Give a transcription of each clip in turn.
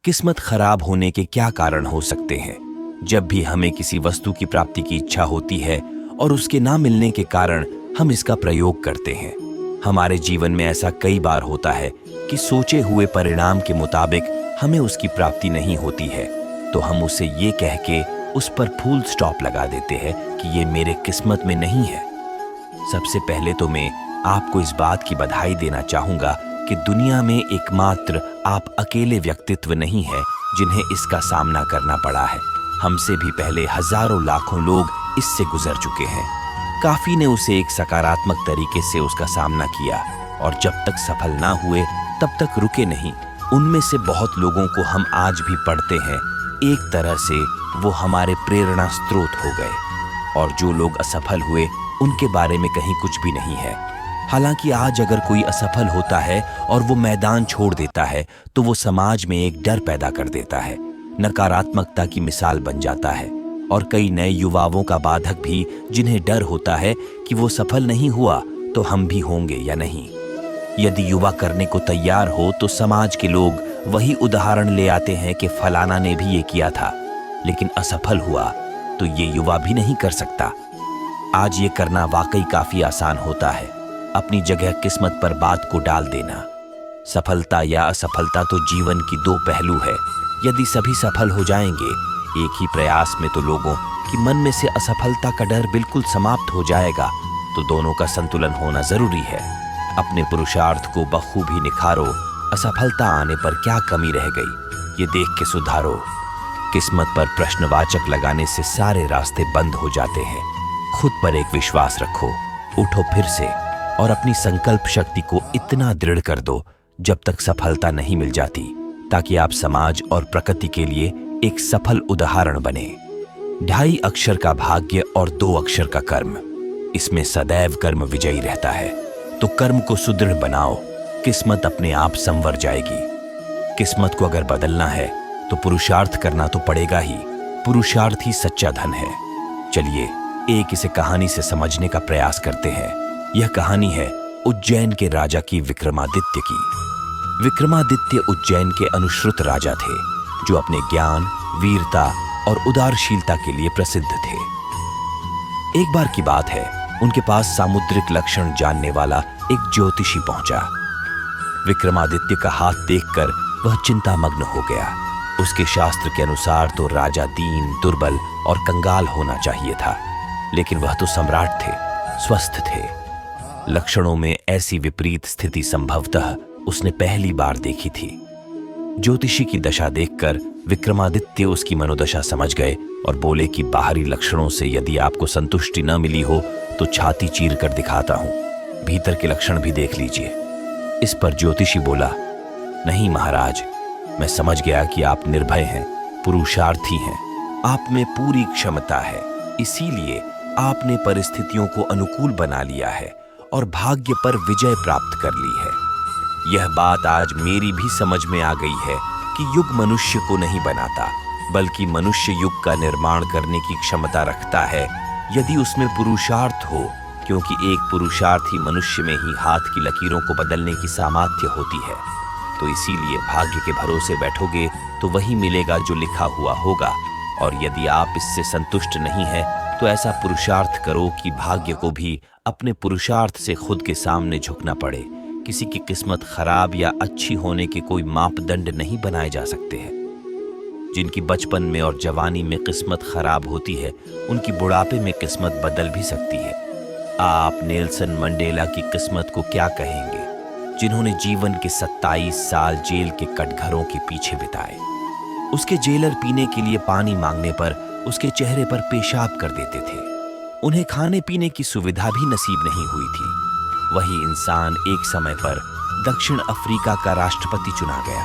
किस्मत खराब होने के क्या कारण हो सकते हैं? जब भी हमें किसी वस्तु की प्राप्ति की इच्छा होती है और उसके ना मिलने के कारण हम इसका प्रयोग करते हैं। हमारे जीवन में ऐसा कई बार होता है कि सोचे हुए परिणाम के मुताबिक हमें उसकी प्राप्ति नहीं होती है, तो हम उसे ये कह के उस पर फुल स्टॉप लगा देते हैं कि ये मेरे किस्मत में नहीं है। सबसे पहले तो मैं आपको इस बात की बधाई देना चाहूंगा कि दुनिया में एकमात्र आप अकेले व्यक्तित्व नहीं है जिन्हें इसका सामना करना पड़ा है। हमसे भी पहले हजारों लाखों लोग इससे गुजर चुके हैं। काफी ने उसे एक सकारात्मक तरीके से उसका सामना किया और जब तक सफल ना हुए तब तक रुके नहीं। उनमें से बहुत लोगों को हम आज भी पढ़ते हैं। एक तरह से वो हमारे प्रेरणा स्रोत हो गए। और जो लोग असफल हुए उनके बारे में कहीं कुछ भी नहीं है। हालांकि आज अगर कोई असफल होता है और वो मैदान छोड़ देता है तो वो समाज में एक डर पैदा कर देता है, नकारात्मकता की मिसाल बन जाता है और कई नए युवाओं का बाधक भी, जिन्हें डर होता है कि वो सफल नहीं हुआ तो हम भी होंगे या नहीं। यदि युवा करने को तैयार हो तो समाज के लोग वही उदाहरण ले आते हैं कि फलाना ने भी ये किया था लेकिन असफल हुआ तो ये युवा भी नहीं कर सकता। आज ये करना वाकई काफी आसान होता है, अपनी जगह किस्मत पर बात को डाल देना। सफलता या असफलता तो जीवन की दो पहलू है। यदि सभी सफल हो जाएंगे एक ही प्रयास में तो लोगों की मन में से असफलता का डर बिल्कुल समाप्त हो जाएगा। तो दोनों का संतुलन होना जरूरी है। अपने पुरुषार्थ को बखूबी निखारो। असफलता आने पर क्या कमी रह गई ये देख के सुधारो। किस्मत पर प्रश्नवाचक लगाने से सारे रास्ते बंद हो जाते हैं। खुद पर एक विश्वास रखो, उठो फिर से और अपनी संकल्प शक्ति को इतना दृढ़ कर दो जब तक सफलता नहीं मिल जाती, ताकि आप समाज और प्रकृति के लिए एक सफल उदाहरण बने। 2.5 अक्षर का भाग्य और 2 अक्षर का कर्म, इसमें सदैव कर्म विजयी रहता है। तो कर्म को सुदृढ़ बनाओ, किस्मत अपने आप संवर जाएगी। किस्मत को अगर बदलना है तो पुरुषार्थ करना तो पड़ेगा ही। पुरुषार्थ ही सच्चा धन है। चलिए एक इसे कहानी से समझने का प्रयास करते हैं। यह कहानी है उज्जैन के राजा की, विक्रमादित्य की। विक्रमादित्य उज्जैन के अनुश्रुत राजा थे जो अपने ज्ञान, वीरता और उदारशीलता के लिए प्रसिद्ध थे। एक बार की बात है, उनके पास सामुद्रिक लक्षण जानने वाला एक ज्योतिषी पहुंचा। विक्रमादित्य का हाथ देखकर वह चिंतामग्न हो गया। उसके शास्त्र के अनुसार तो राजा दीन, दुर्बल और कंगाल होना चाहिए था, लेकिन वह तो सम्राट थे, स्वस्थ थे। लक्षणों में ऐसी विपरीत स्थिति संभवतः उसने पहली बार देखी थी। ज्योतिषी की दशा देखकर विक्रमादित्य उसकी मनोदशा समझ गए और बोले कि बाहरी लक्षणों से यदि आपको संतुष्टि न मिली हो तो छाती चीर कर दिखाता हूं, भीतर के लक्षण भी देख लीजिए। इस पर ज्योतिषी बोला, नहीं महाराज, मैं समझ गया कि आप निर्भय हैं, पुरुषार्थी हैं, आप में पूरी क्षमता है, इसीलिए आपने परिस्थितियों को अनुकूल बना लिया है और भाग्य पर विजय प्राप्त कर ली है। यह बात आज मेरी भी समझ में आ गई है कि युग मनुष्य को नहीं बनाता, बल्कि मनुष्य युग का निर्माण करने की क्षमता रखता है यदि उसमें पुरुषार्थ हो, क्योंकि एक पुरुषार्थी मनुष्य में ही हाथ की लकीरों को बदलने की सामर्थ्य होती है। तो इसीलिए भाग्य के भरोसे बैठोगे तो वही मिलेगा जो लिखा हुआ होगा। और यदि आप इससे संतुष्ट नहीं हैं तो ऐसा पुरुषार्थ करो कि भाग्य को भी अपने पुरुषार्थ से खुद के सामने झुकना पड़े। किसी की किस्मत खराब या अच्छी होने के कोई मापदंड नहीं बनाए जा सकते हैं। जिनकी बचपन में और जवानी में किस्मत खराब होती है, उनकी बुढ़ापे में किस्मत बदल भी सकती है। आप नेल्सन मंडेला की किस्मत को क्या कहेंगे, जिन्होंने जीवन के 27 साल जेल के कटघरों के पीछे बिताए। उसके जेलर पीने के लिए पानी मांगने पर उसके चेहरे पर पेशाब कर देते थे। उन्हें खाने पीने की सुविधा भी नसीब नहीं हुई थी। वही इंसान एक समय पर दक्षिण अफ्रीका का राष्ट्रपति चुना गया।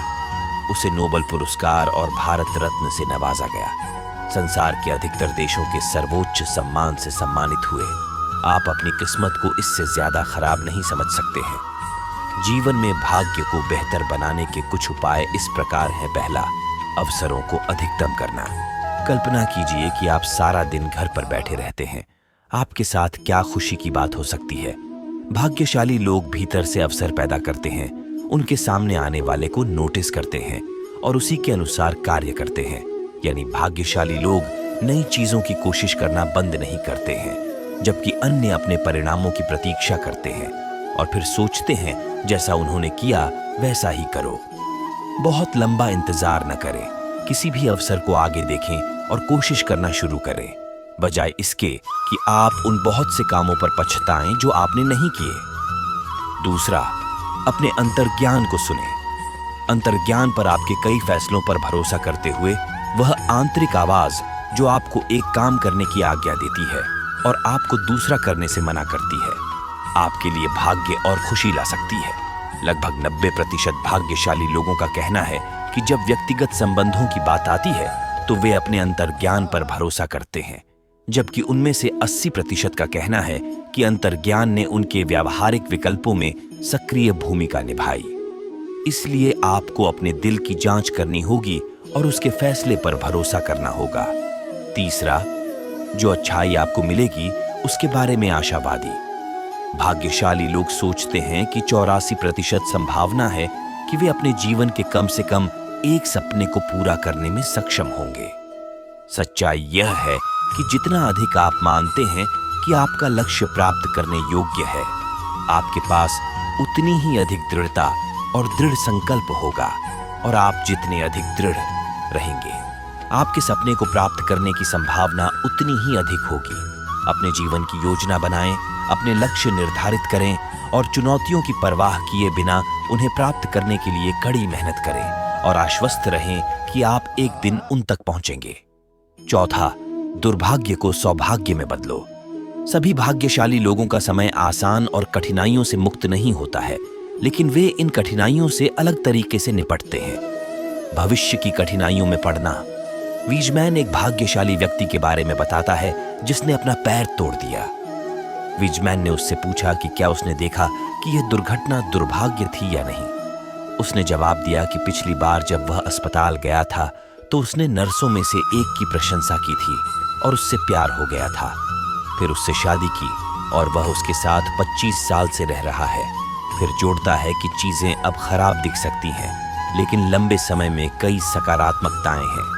उसे नोबेल पुरस्कार और भारत रत्न से नवाजा गया। संसार के अधिकतर देशों के सर्वोच्च सम्मान से सम्मानित हुए। आप अपनी किस्मत को इससे ज्यादा खराब नहीं समझ सकते हैं। जीवन में भाग्य को बेहतर बनाने के कुछ उपाय इस प्रकार हैं। पहला, अवसरों को अधिकतम करना। कल्पना कीजिए कि आप सारा दिन घर पर बैठे रहते हैं। आपके साथ क्या खुशी की बात हो सकती है। भाग्यशाली लोग भीतर से अवसर पैदा करते हैं, उनके सामने आने वाले को नोटिस करते हैं और उसी के अनुसार कार्य करते हैं। यानी भाग्यशाली लोग नई चीजों की कोशिश करना बंद नहीं करते हैं, जबकि अन्य अपने परिणामों की प्रतीक्षा करते हैं और फिर सोचते हैं जैसा उन्होंने किया वैसा ही करो। बहुत लंबा इंतजार न करें, किसी भी अवसर को आगे देखें और कोशिश करना शुरू करें, बजाय इसके कि आप उन बहुत से कामों पर पछताएं जो आपने नहीं किए। दूसरा, अपने अंतर्ज्ञान को सुनें। अंतर्ज्ञान पर आपके कई फैसलों पर भरोसा करते हुए वह आंतरिक आवाज जो आपको एक काम करने की आज्ञा देती है और आपको दूसरा करने से मना करती है, आपके लिए भाग्य और खुशी ला सकती है। लगभग 90% भाग्यशाली लोगों का कहना है कि जब व्यक्तिगत संबंधों की बात आती है तो वे अपने अंतर्ज्ञान पर भरोसा करते हैं, जबकि उनमें से 80% का कहना है कि अंतर्ज्ञान ने उनके व्यावहारिक विकल्पों में सक्रिय भूमिका निभाई। इसलिए आपको अपने दिल की जांच करनी होगी और उसके फैसले पर भरोसा करना होगा। तीसरा, जो अच्छाई आपको मिलेगी उसके बारे में आशावादी। भाग्यशाली लोग सोचते हैं कि 84% संभावना है कि वे अपने जीवन के कम से कम एक सपने को पूरा करने में सक्षम होंगे। सच्चाई यह है कि जितना अधिक आप मानते हैं कि आपका लक्ष्य प्राप्त करने योग्य है, आपके पास उतनी ही अधिक दृढ़ता और दृढ़ संकल्प होगा, और आप जितने अधिक दृढ़ रहेंगे, आपके सपने को प्राप्त करने की संभावना उतनी ही अधिक होगी। अपने जीवन की योजना बनाएं, अपने लक्ष्य निर्धारित करें और चुनौतियों की परवाह किए बिना उन्हें प्राप्त करने के लिए कड़ी मेहनत करें और आश्वस्त रहें कि आप एक दिन उन तक पहुंचेंगे। चौथा, दुर्भाग्य को सौभाग्य में बदलो। सभी भाग्यशाली लोगों का समय आसान और कठिनाइयों से मुक्त नहीं होता है, लेकिन वे इन कठिनाइयों से अलग तरीके से निपटते हैं। भविष्य की कठिनाइयों में पड़ना। विजमैन एक भाग्यशाली व्यक्ति के बारे में बताता है जिसने अपना पैर तोड़ दिया। विजमैन ने उससे पूछा कि क्या उसने देखा कि यह दुर्घटना दुर्भाग्य थी या नहीं। उसने जवाब दिया कि पिछली बार जब वह अस्पताल गया था तो उसने नर्सों में से एक की प्रशंसा की थी और उससे प्यार हो गया था। फिर उससे शादी की और वह उसके साथ 25 साल से रह रहा है। फिर जोड़ता है कि चीजें अब खराब दिख सकती हैं, लेकिन लंबे समय में कई सकारात्मकताएं हैं।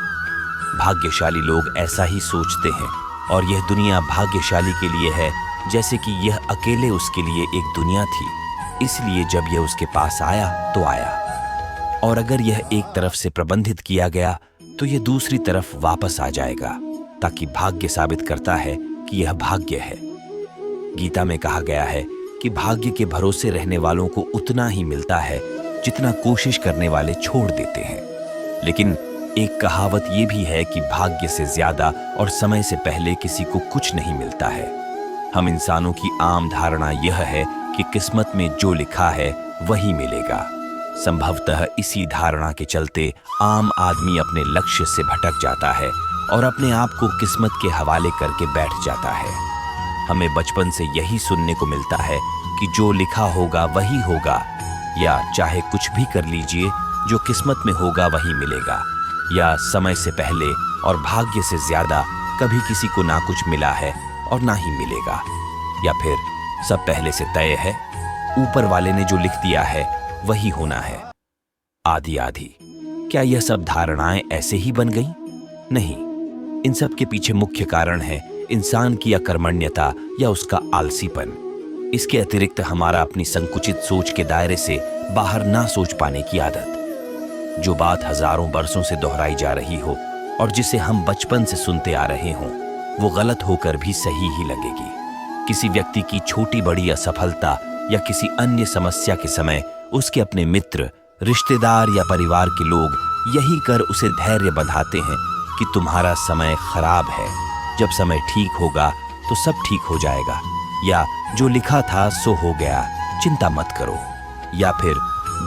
भाग्यशाली लोग ऐसा ही सोचते हैं और यह दुनिया भाग्यशाली के लिए है जैसे कि यह अकेले उसके लिए एक दुनिया थी। इसलिए जब यह उसके पास आया तो आया, और अगर यह एक तरफ से प्रबंधित किया गया तो यह दूसरी तरफ वापस आ जाएगा, ताकि भाग्य साबित करता है कि यह भाग्य है। गीता में कहा गया है कि भाग्य के भरोसे रहने वालों को उतना ही मिलता है जितना कोशिश करने वाले छोड़ देते हैं। लेकिन एक कहावत यह भी है कि भाग्य से ज्यादा और समय से पहले किसी को कुछ नहीं मिलता है। हम इंसानों की आम धारणा यह है कि किस्मत में जो लिखा है वही मिलेगा। संभवतः इसी धारणा के चलते आम आदमी अपने लक्ष्य से भटक जाता है और अपने आप को किस्मत के हवाले करके बैठ जाता है। हमें बचपन से यही सुनने को मिलता है कि जो लिखा होगा वही होगा, या चाहे कुछ भी कर लीजिए, जो किस्मत में होगा वही मिलेगा, या समय से पहले और भाग्य से ज्यादा कभी किसी को ना कुछ मिला है और ना ही मिलेगा, या फिर सब पहले से तय है, ऊपर वाले ने जो लिख दिया है वही होना है। आदि आदि। क्या यह सब धारणाएं ऐसे ही बन गईं? नहीं, इन सब के पीछे मुख्य कारण है इंसान की अकर्मण्यता या उसका आलसीपन। इसके अतिरिक्त हमारा अपनी संकुचित सोच के दायरे से बाहर ना सोच पाने की आदत। जो बात हजारों बरसों से दोहराई जा रही हो और जिसे हम बचपन से सुनते आ रहे हों, वो गलत होकर भी सही ही लगेगी। किसी व्यक्ति की छोटी बड़ी असफलता या किसी अन्य समस्या के समय उसके अपने मित्र, रिश्तेदार या परिवार के लोग यही कर उसे धैर्य बंधाते हैं कि तुम्हारा समय खराब है, जब समय ठीक होगा तो सब ठीक हो जाएगा, या जो लिखा था सो हो गया, चिंता मत करो, या फिर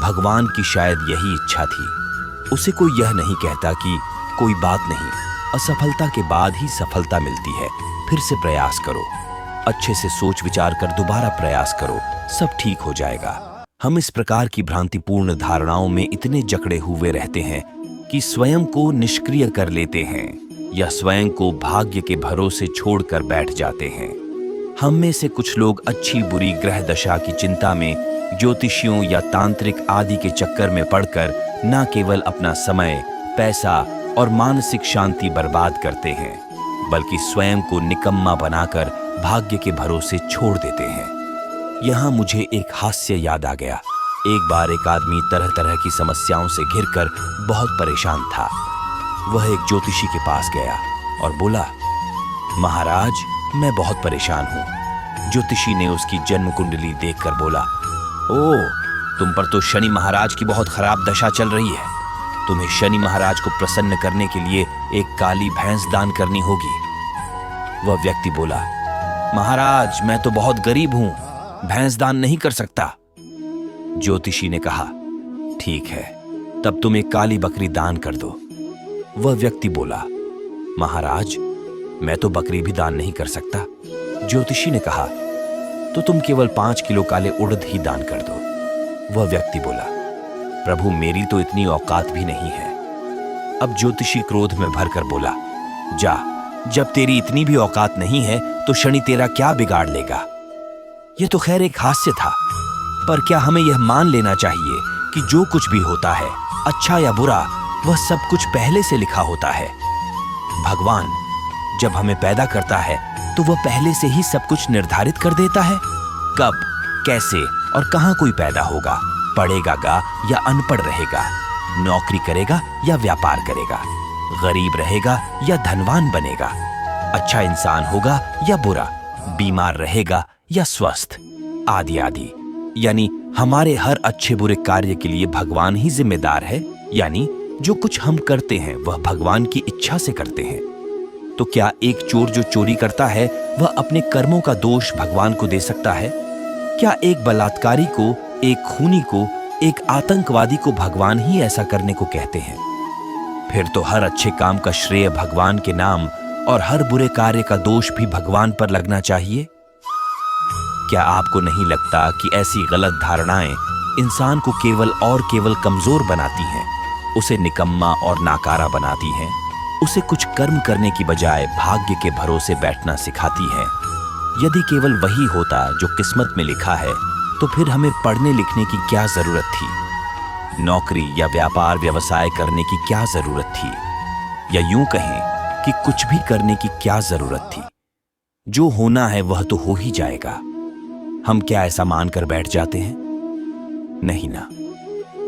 भगवान की शायद यही इच्छा थी। उसे कोई यह नहीं कहता कि कोई बात नहीं, असफलता के बाद ही सफलता मिलती है, फिर से प्रयास करो, अच्छे से सोच विचार कर दोबारा प्रयास करो, सब ठीक हो जाएगा। हम इस प्रकार की भ्रांतिपूर्ण धारणाओं में इतने जकड़े हुए रहते हैं कि स्वयं को निष्क्रिय कर लेते हैं या स्वयं को भाग्य के भरोसे छोड़कर बैठ जाते हैं। हम में से कुछ लोग अच्छी बुरी ग्रह दशा की चिंता में ज्योतिषियों या तांत्रिक आदि के चक्कर में पड़कर न केवल अपना समय, पैसा और मानसिक शांति बर्बाद करते हैं, बल्कि स्वयं को निकम्मा बनाकर भाग्य के भरोसे छोड़ देते हैं। यहाँ मुझे एक हास्य याद आ गया। एक बार एक आदमी तरह तरह की समस्याओं से घिरकर बहुत परेशान था। वह एक ज्योतिषी के पास गया और बोला, महाराज, मैं बहुत परेशान हूँ। ज्योतिषी ने उसकी जन्म कुंडली देखकर बोला, ओह, तुम पर तो शनि महाराज की बहुत खराब दशा चल रही है। तुम्हें शनि महाराज को प्रसन्न करने के लिए एक काली भैंस दान करनी होगी। वह व्यक्ति बोला, महाराज, मैं तो बहुत गरीब हूं, भैंस दान नहीं कर सकता। ज्योतिषी ने कहा, ठीक है, तब तुम एक काली बकरी दान कर दो। वह व्यक्ति बोला, महाराज, मैं तो बकरी भी दान नहीं कर सकता। ज्योतिषी ने कहा, तो तुम केवल 5 किलो काले उड़द ही दान कर दो। वह व्यक्ति बोला, प्रभु, मेरी तो इतनी औकात भी नहीं है। अब ज्योतिषी क्रोध में भरकर बोला, जा, जब तेरी इतनी भी औकात नहीं है तो शनि तेरा क्या बिगाड़ लेगा। यह तो खैर एक हास्य था, पर क्या हमें यह मान लेना चाहिए कि जो कुछ भी होता है, अच्छा या बुरा, वह सब कुछ पहले से लिखा होता है। भगवान जब हमें पैदा करता है तो वह पहले से ही सब कुछ निर्धारित कर देता है। कब, कैसे और कहां कोई पैदा होगा, पढ़ेगा गा या अनपढ़ रहेगा, नौकरी करेगा या व्यापार करेगा, गरीब रहेगा या धनवान बनेगा, अच्छा इंसान होगा या बुरा, बीमार रहेगा या स्वस्थ, आदि आदि। यानी हमारे हर अच्छे बुरे कार्य के लिए भगवान ही जिम्मेदार है। यानी जो कुछ हम करते हैं वह भगवान की इच्छा से करते हैं। तो क्या एक चोर जो चोरी करता है वह अपने कर्मों का दोष भगवान को दे सकता है? क्या एक बलात्कारी को, एक खूनी को, एक आतंकवादी को भगवान ही ऐसा करने को कहते हैं? फिर तो हर अच्छे काम का श्रेय भगवान के नाम और हर बुरे कार्य का दोष भी भगवान पर लगना चाहिए। क्या आपको नहीं लगता कि ऐसी गलत धारणाएं इंसान को केवल और केवल कमजोर बनाती हैं, उसे निकम्मा और नाकारा बनाती हैं, उसे कुछ कर्म करने की बजाय भाग्य के भरोसे बैठना सिखाती हैं? यदि केवल वही होता जो किस्मत में लिखा है, तो फिर हमें पढ़ने लिखने की क्या जरूरत थी? नौकरी या व्यापार व्यवसाय करने की क्या जरूरत थी? या यूं कहें कि कुछ भी करने की क्या जरूरत थी? जो होना है वह तो हो ही जाएगा। हम क्या ऐसा मानकर बैठ जाते हैं? नहीं ना।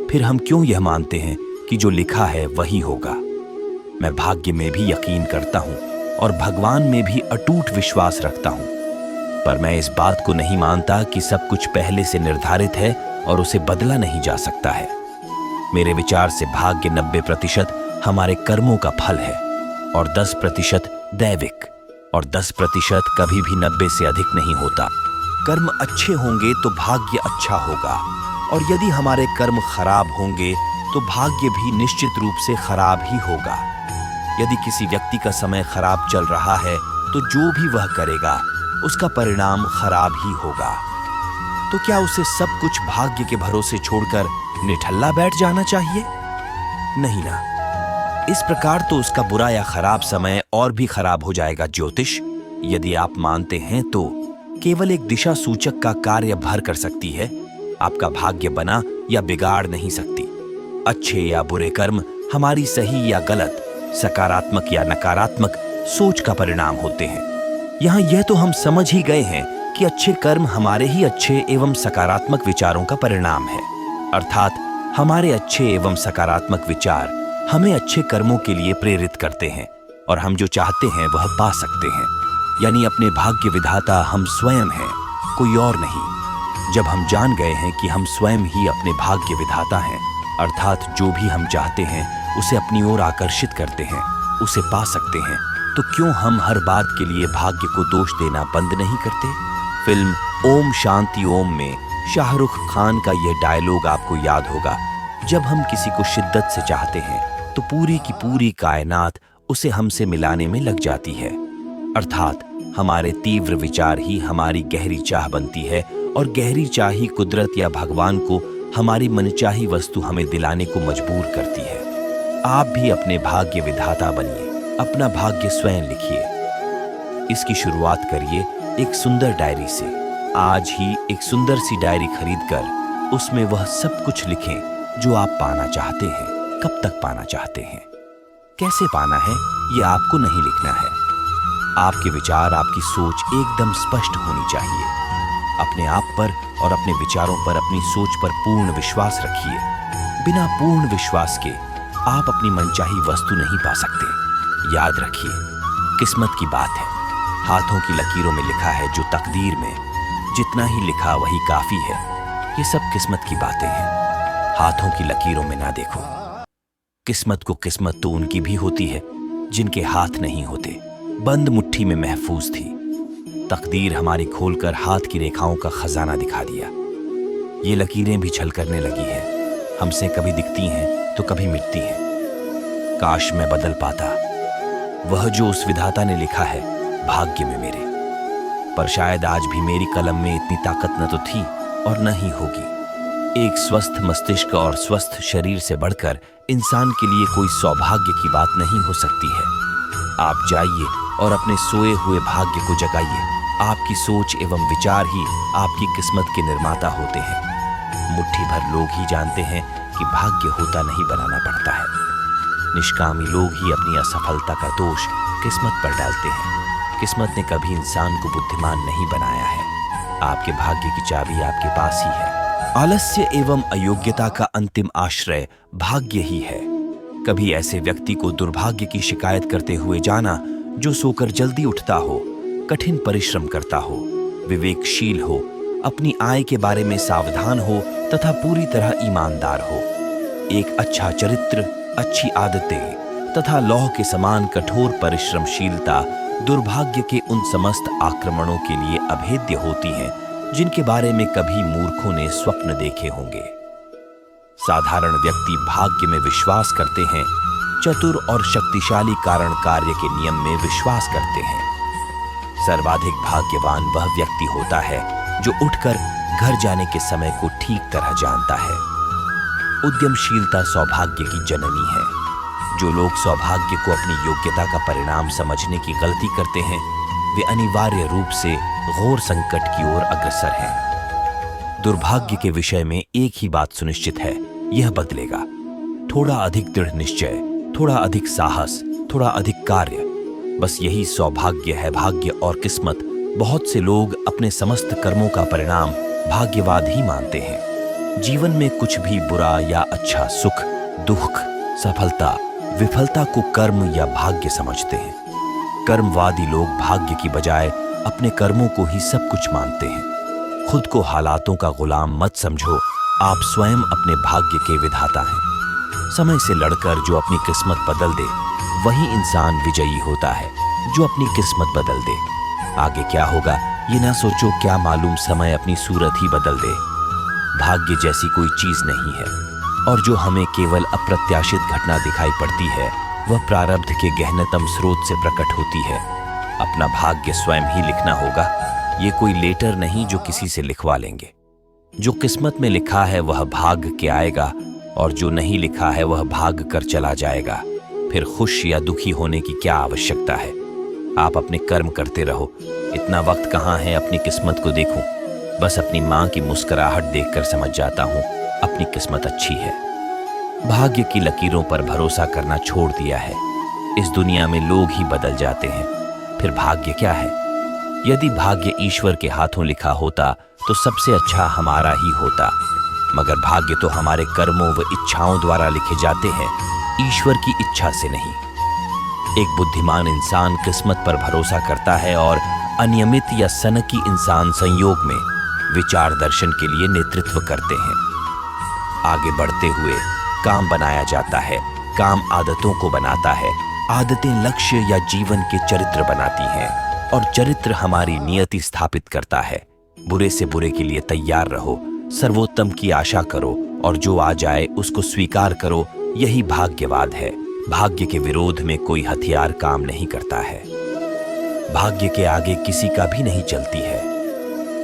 फिर हम क्यों यह मानते हैं कि जो लिखा है वही होगा? मैं भाग्य में भी यकीन करता हूं और भगवान में भी अटूट विश्वास रखता हूं, पर मैं इस बात को नहीं मानता कि सब कुछ पहले से निर्धारित है और उसे बदला नहीं जा सकता है। मेरे विचार से भाग्य 90% हमारे कर्मों का फल है और 10% दैविक, और 10% कभी भी 90 से अधिक नहीं होता। कर्म अच्छे होंगे तो भाग्य अच्छा होगा, और यदि हमारे कर्म खराब होंगे तो भाग्य भी निश्चित रूप से खराब ही होगा। यदि किसी व्यक्ति का समय खराब चल रहा है तो जो भी वह करेगा उसका परिणाम खराब ही होगा। तो क्या उसे सब कुछ भाग्य के भरोसे छोड़कर निठल्ला बैठ जाना चाहिए? नहीं ना। इस प्रकार तो उसका बुरा या खराब समय और भी खराब हो जाएगा। ज्योतिष, यदि आप मानते हैं तो केवल एक दिशा सूचक का कार्य भर कर सकती है, आपका भाग्य बना या बिगाड़ नहीं सकती। अच्छे या बुरे कर्म हमारी सही या गलत, सकारात्मक या नकारात्मक सोच का परिणाम होते हैं। यहाँ यह तो हम समझ ही गए हैं कि अच्छे कर्म हमारे ही अच्छे एवं सकारात्मक विचारों का परिणाम है, अर्थात हमारे अच्छे एवं सकारात्मक विचार हमें अच्छे कर्मों के लिए प्रेरित करते हैं और हम जो चाहते हैं वह पा सकते हैं। यानी अपने भाग्य विधाता हम स्वयं हैं, कोई और नहीं। जब हम जान गए हैं कि हम स्वयं ही अपने भाग्य विधाता हैं, अर्थात जो भी हम चाहते हैं उसे अपनी ओर आकर्षित करते हैं, उसे पा सकते हैं, तो क्यों हम हर बात के लिए भाग्य को दोष देना बंद नहीं करते? फिल्म ओम शांति ओम में शाहरुख खान का यह डायलॉग आपको याद होगा, जब हम किसी को शिद्दत से चाहते हैं तो पूरी की पूरी कायनात उसे हमसे मिलाने में लग जाती है। अर्थात हमारे तीव्र विचार ही हमारी गहरी चाह बनती है और गहरी चाह ही कुदरत या भगवान को हमारी मनचाही वस्तु हमें दिलाने को मजबूर करती है। आप भी अपने भाग्य विधाता बनिए, अपना भाग्य स्वयं लिखिए। इसकी शुरुआत करिए एक सुंदर डायरी से। आज ही एक सुंदर सी डायरी खरीदकर उसमें वह सब कुछ लिखें जो आप पाना चाहते हैं, कब तक पाना चाहते हैं, कैसे पाना है, ये आपको नहीं लिखना है। आपके विचार, आपकी सोच एकदम स्पष्ट होनी चाहिए। अपने आप पर और अपने विचारों पर, अपनी सोच पर पूर्ण विश्वास रखिए। बिना पूर्ण विश्वास के आप अपनी मनचाही वस्तु नहीं पा सकते। याद रखिए, किस्मत की बात है, हाथों की लकीरों में लिखा है जो तकदीर में, जितना ही लिखा वही काफी है। ये सब किस्मत की बातें हैं, हाथों की लकीरों में ना देखो। किस्मत को किस्मत तो उनकी भी होती है जिनके हाथ नहीं होते, बंद मुट्ठी में महफूज थी। तकदीर हमारी खोलकर हाथ की रेखाओं का खजाना दिखा दिया। ये लकीरें भी छल करने लगी हैं, हमसे कभी दिखती हैं तो कभी मिटती हैं। काश मैं बदल पाता वह जो उस विधाता ने लिखा है भाग्य में मेरे, पर शायद आज भी मेरी कलम में इतनी ताकत न तो थी और न ही होगी। एक स्वस्थ मस्तिष्क और स्वस्थ शरीर से बढ़कर इंसान के लिए कोई सौभाग्य की बात नहीं हो सकती है। आप जाइए और अपने सोए हुए भाग्य को जगाइए। आपकी सोच एवं विचार ही आपकी किस्मत के निर्माता होते हैं। मुट्ठी भर लोग ही जानते हैं कि भाग्य होता नहीं, बनाना पड़ता है। निष्कामी लोग ही अपनी असफलता का दोष किस्मत पर डालते हैं। किस्मत ने कभी इंसान को बुद्धिमान नहीं बनाया है। आपके भाग्य की चाबी आपके पास ही है। आलस्य एवं अयोग्यता का अंतिम आश्रय भाग्य ही है। कभी ऐसे व्यक्ति को दुर्भाग्य की शिकायत करते हुए जाना जो सोकर जल्दी उठता हो, कठिन परिश्रम करता हो, विवेकशील हो, अपनी आय के बारे में सावधान हो तथा पूरी तरह ईमानदार हो। एक अच्छा चरित्र, अच्छी आदतें तथा लौह के समान कठोर परिश्रमशीलता दुर्भाग्य के उन समस्त आक्रमणों के लिए अभेद्य होती हैं जिनके बारे में कभी मूर्खों ने स्वप्न देखे होंगे। साधारण व्यक्ति भाग्य में विश्वास करते हैं, चतुर और शक्तिशाली कारण कार्य के नियम में विश्वास करते हैं। सर्वाधिक भाग्यवान वह व्यक्ति होता है जो उठकर घर जाने के समय को ठीक तरह जानता है। उद्यमशीलता सौभाग्य की जननी है। जो लोग सौभाग्य को अपनी योग्यता का परिणाम समझने की गलती करते हैं, वे अनिवार्य रूप से घोर संकट की ओर अग्रसर हैं। दुर्भाग्य के विषय में एक ही बात सुनिश्चित है, यह बदलेगा। थोड़ा अधिक दृढ़ निश्चय, थोड़ा अधिक साहस, थोड़ा अधिक कार्य, बस यही सौभाग्य है। भाग्य और किस्मत बहुत से लोग अपने समस्त कर्मों का परिणाम भाग्यवाद ही मानते हैं। जीवन में कुछ भी बुरा या अच्छा, सुख, दुख, सफलता, विफलता को कर्म या भाग्य समझते हैं। कर्मवादी लोग भाग्य की बजाय अपने कर्मों को ही सब कुछ मानते हैं। खुद को हालातों का गुलाम मत समझो, आप स्वयं अपने भाग्य के विधाता हैं। समय से लड़कर जो अपनी किस्मत बदल दे, वही इंसान विजयी होता है जो अपनी किस्मत बदल दे। आगे क्या होगा ये ना सोचो, क्या मालूम समय अपनी सूरत ही बदल दे। भाग्य जैसी कोई चीज नहीं है, और जो हमें केवल अप्रत्याशित घटना दिखाई पड़ती है, वह प्रारब्ध के गहनतम स्रोत से प्रकट होती है। अपना भाग्य स्वयं ही लिखना होगा, ये कोई लेटर नहीं जो किसी से लिखवा लेंगे। जो किस्मत में लिखा है वह भाग के आएगा, और जो नहीं लिखा है वह भाग कर चला जाएगा। फिर खुश या दुखी होने की क्या आवश्यकता है। आप अपने कर्म करते रहो। इतना वक्त कहाँ है अपनी किस्मत को देखूं। बस अपनी माँ की मुस्कुराहट देखकर समझ जाता हूँ अपनी किस्मत अच्छी है। भाग्य की लकीरों पर भरोसा करना छोड़ दिया है। इस दुनिया में लोग ही बदल जाते हैं, फिर भाग्य क्या है। यदि भाग्य ईश्वर के हाथों लिखा होता तो सबसे अच्छा हमारा ही होता, मगर भाग्य तो हमारे कर्मों व इच्छाओं द्वारा लिखे जाते हैं, ईश्वर की इच्छा से नहीं। एक बुद्धिमान इंसान किस्मत पर भरोसा करता है और अनियमित या सनकी इंसान संयोग में विचार दर्शन के लिए नेतृत्व करते हैं। आगे बढ़ते हुए काम बनाया जाता है, काम आदतों को बनाता है, आदतें लक्ष्य या जीवन के चरित्र बनाती हैं, और चरित्र हमारी नियति स्थापित करता है। बुरे से बुरे के लिए तैयार रहो, सर्वोत्तम की आशा करो, और जो आ जाए उसको स्वीकार करो। यही भाग्यवाद है। भाग्य के विरोध में कोई हथियार काम नहीं करता है। भाग्य के आगे किसी का भी नहीं चलती है।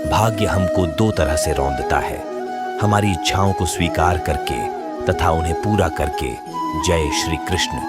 भाग्य हमको दो तरह से रौंदता है, हमारी इच्छाओं को स्वीकार करके तथा उन्हें पूरा करके। जय श्री कृष्ण।